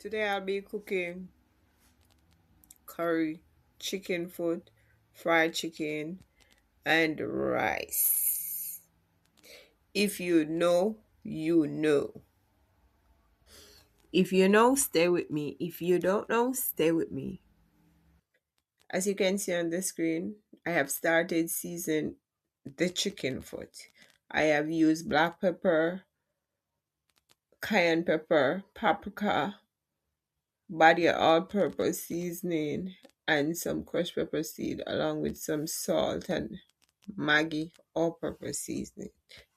Today I'll be cooking curry, chicken foot, fried chicken, and rice. If you know, you know. If you know, stay with me. If you don't know, stay with me. As you can see on the screen, I have started seasoning the chicken foot. I have used black pepper, cayenne pepper, paprika, body all-purpose seasoning, and some crushed pepper seed along with some salt and Maggi all-purpose seasoning.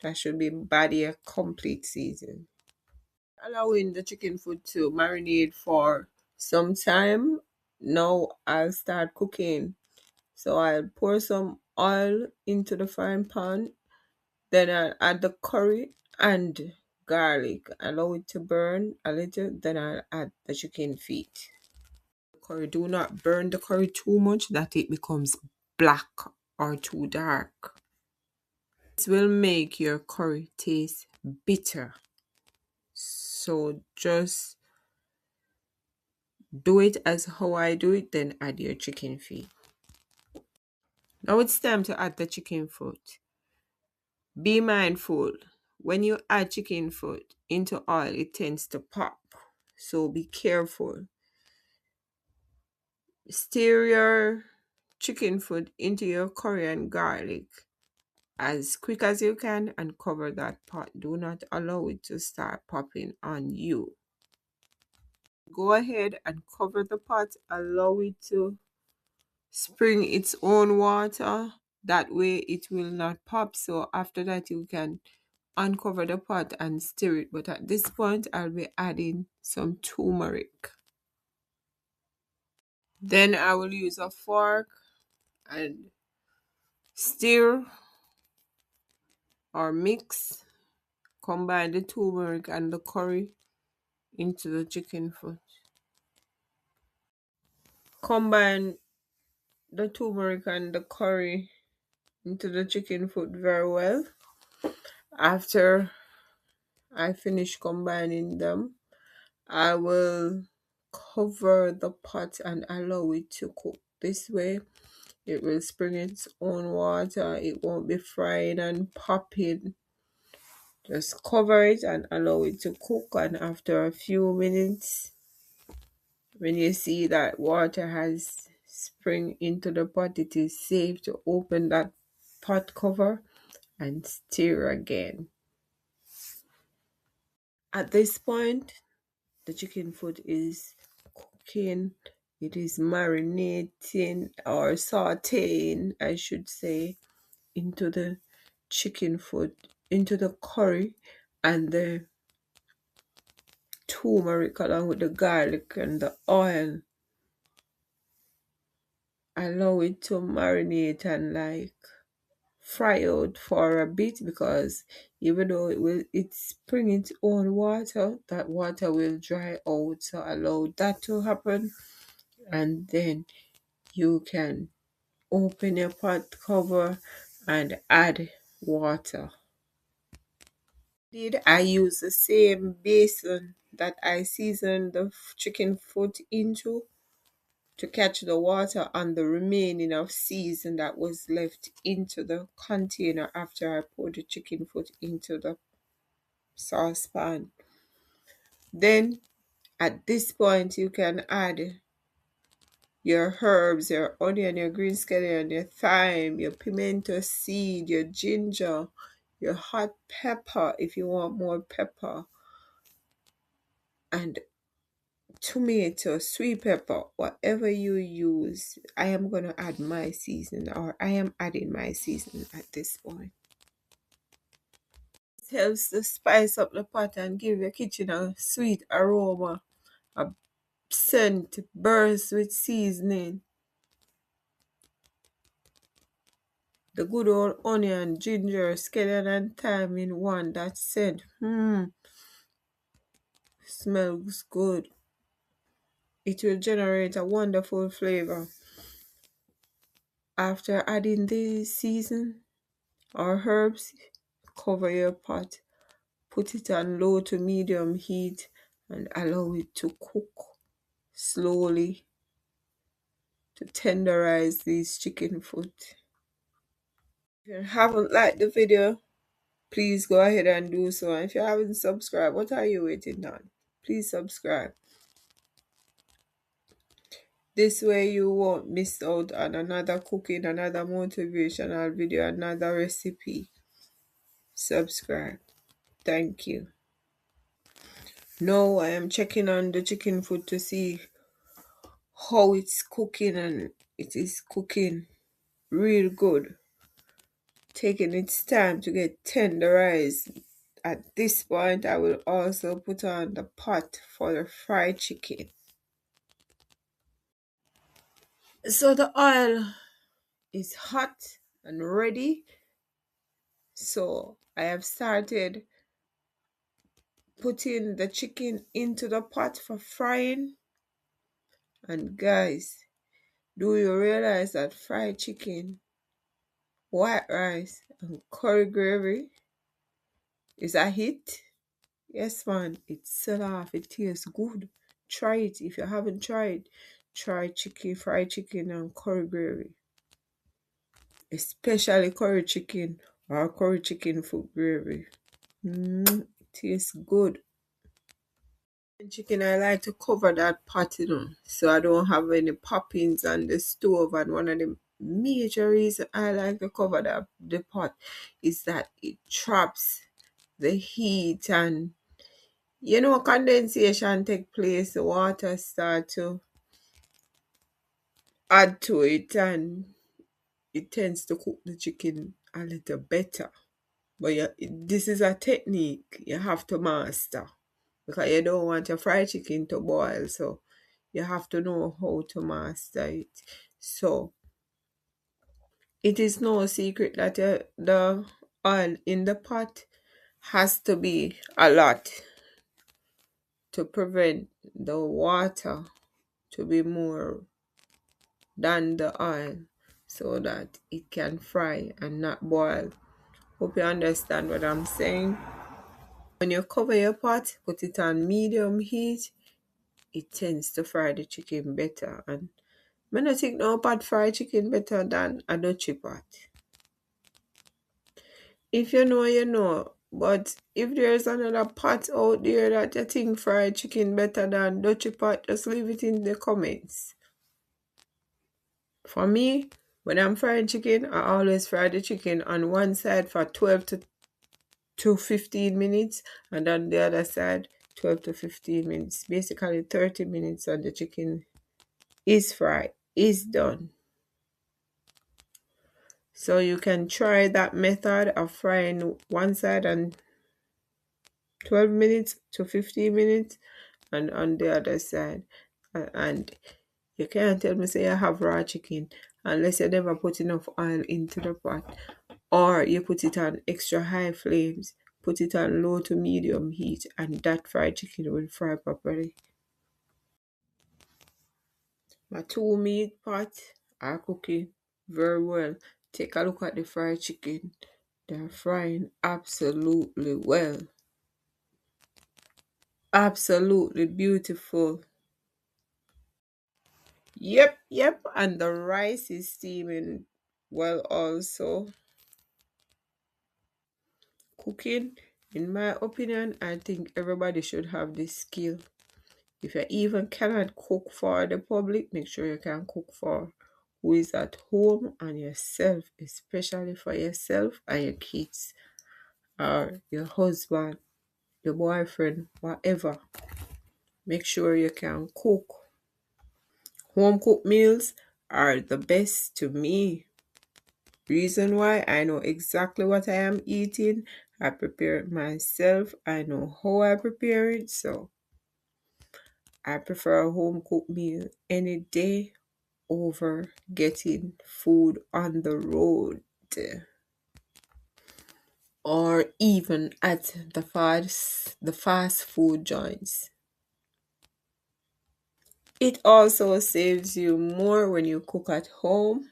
That should be body a complete season. Allowing the chicken food to marinate for some time. Now I'll start cooking. So I'll pour some oil into the frying pan. Then I'll add the curry and garlic. Allow it to burn a little. Then I'll add the chicken feet. Curry, do not burn the curry too much that it becomes black or too dark. This will make your curry taste bitter. So just do it as how I do it, then add your chicken feet. Now it's time to add the chicken foot. Be mindful, when you add chicken foot into oil, it tends to pop. So be careful. Stir your chicken foot into your curry and garlic as quick as you can and cover that pot. Do not allow it to start popping on you. Go ahead and cover the pot. Allow it to spring its own water. That way it will not pop. So after that you can uncover the pot and stir it. But at this point I'll be adding some turmeric. Then I will use a fork and stir or mix, combine the turmeric and the curry into the chicken foot. Combine the turmeric and the curry into the chicken foot very well. After I finish combining them, I will cover the pot and allow it to cook. This way it will spring its own water. It won't be frying and popping. Just cover it and allow it to cook, and after a few minutes, when you see that water has spring into the pot, it is safe to open that pot cover and stir again. At this point, the chicken foot is cooking. It is marinating or sauteing, I should say, into the chicken foot, into the curry and the turmeric along with the garlic and the oil. Allow it to marinate and fry out for a bit, because even though it's bring its own water, that water will dry out. So allow that to happen, and then you can open your pot cover and add water. Did I use the same basin that I seasoned the chicken foot into to catch the water on the remaining of season that was left into the container after I poured the chicken foot into the saucepan. Then at this point you can add your herbs, your onion, your green scallion, your thyme, your pimento seed, your ginger, your hot pepper if you want more pepper, and tomato, sweet pepper, whatever you use. I am going to add my seasoning, or I am adding my seasoning at this point. It helps to spice up the pot and give your kitchen a sweet aroma, a scent burst with seasoning. The good old onion, ginger, scallion, and thyme in one. That scent, smells good. It will generate a wonderful flavor. After adding the season or herbs, cover your pot. Put it on low to medium heat and allow it to cook slowly to tenderize these chicken foot. If you haven't liked the video, please go ahead and do so. And if you haven't subscribed, what are you waiting on? Please subscribe. This way you won't miss out on another cooking, another motivational video, another recipe. Subscribe. Thank you. Now I am checking on the chicken foot to see how it's cooking, and it is cooking real good. Taking its time to get tenderized. At this point, I will also put on the pot for the fried chicken. So the oil is hot and ready. So I have started putting the chicken into the pot for frying. And guys, do you realize that fried chicken, white rice, and curry gravy is a hit? Yes, man, it's sell off. It tastes good. Try it. If you haven't tried, try chicken, fried chicken, and curry gravy. Especially curry chicken or curry chicken foot gravy. Tastes good. Chicken, I like to cover that pot, so I don't have any poppings on the stove. And one of the major reasons I like to cover the pot is that it traps the heat, and condensation take place, the water start to add to it, and it tends to cook the chicken a little better. But yeah, this is a technique you have to master, because you don't want your fried chicken to boil, so you have to know how to master it. So it is no secret that the oil in the pot has to be a lot to prevent the water to be more than the oil, so that it can fry and not boil. Hope you understand what I'm saying. When you cover your pot, put it on medium heat, it tends to fry the chicken better. And I don't think no pot fry chicken better than a Dutchy pot. If you know, you know. But if there's another pot out there that you think fried chicken better than Dutchy pot, just leave it in the comments. For me, when I'm frying chicken, I always fry the chicken on one side for 12 to 15 minutes, and on the other side 12 to 15 minutes. Basically 30 minutes, and the chicken is fried, is done. So you can try that method of frying one side on 12 minutes to 15 minutes, and on the other side. And you can't tell me say you have raw chicken unless you never put enough oil into the pot, or you put it on extra high flames, put it on low to medium heat, and that fried chicken will fry properly. My two meat pots are cooking very well. Take a look at the fried chicken. They're frying absolutely well. Absolutely beautiful. Yep. And the rice is steaming well also. Cooking, in my opinion, I think everybody should have this skill. If you even cannot cook for the public, make sure you can cook for who is at home and yourself, especially for yourself and your kids or your husband, your boyfriend, whatever. Make sure you can cook. Home cooked meals are the best to me. Reason why, I know exactly what I am eating. I prepare it myself. I know how I prepare it, so I prefer a home cooked meal any day over getting food on the road or even at the fast food joints. It also saves you more when you cook at home.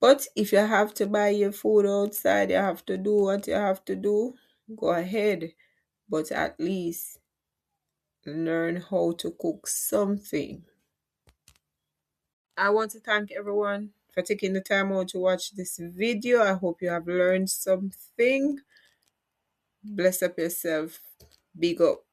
But if you have to buy your food outside, you have to do what you have to do. Go ahead. But at least learn how to cook something. I want to thank everyone for taking the time out to watch this video. I hope you have learned something. Bless up yourself. Big up.